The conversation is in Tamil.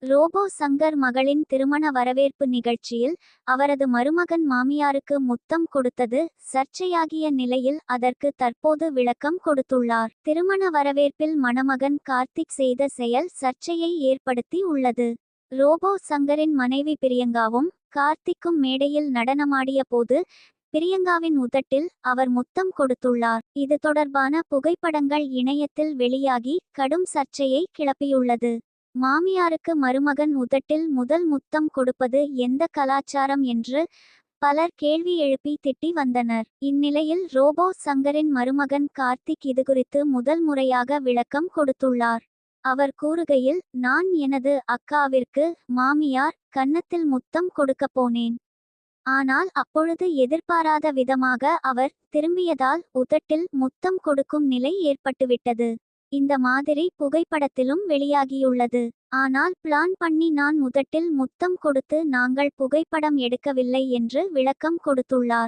ரோபோ சங்கர் மகளின் திருமண வரவேற்பு நிகழ்ச்சியில் அவரது மருமகன் மாமியாருக்கு முத்தம் கொடுத்தது சர்ச்சையாகிய நிலையில் அதற்கு தற்போது விளக்கம் கொடுத்துள்ளார். திருமண வரவேற்பில் மணமகன் கார்த்திக் செய்த செயல் சர்ச்சையை ஏற்படுத்தி உள்ளது. ரோபோ சங்கரின் மனைவி பிரியங்காவும் கார்த்திக்கும் மேடையில் நடனமாடிய போது பிரியங்காவின் உதட்டில் அவர் முத்தம் கொடுத்துள்ளார். இது தொடர்பான புகைப்படங்கள் இணையத்தில் வெளியாகி கடும் சர்ச்சையை கிளப்பியுள்ளது. மாமியாருக்கு மருமகன் உதட்டில் முதல் முத்தம் கொடுப்பது எந்த கலாச்சாரம் என்று பலர் கேள்வி எழுப்பி திட்டி வந்தனர். இந்நிலையில் ரோபோ சங்கரின் மருமகன் கார்த்திக் இதுகுறித்து முதல் முறையாக விளக்கம் கொடுத்துள்ளார். அவர் கூறுகையில், நான் எனது அக்காவிற்கு மாமியார் கன்னத்தில் முத்தம் கொடுக்கப் போனேன். ஆனால் அப்பொழுது எதிர்பாராத விதமாக அவர் திரும்பியதால் உதட்டில் முத்தம் கொடுக்கும் நிலை ஏற்பட்டுவிட்டது. இந்த மாதிரி புகைப்படத்திலும் வெளியாகியுள்ளது. ஆனால் பிளான் பண்ணி நான் உதட்டில் முத்தம் கொடுத்து நாங்கள் புகைப்படம் எடுக்கவில்லை என்று விளக்கம் கொடுத்துள்ளார்.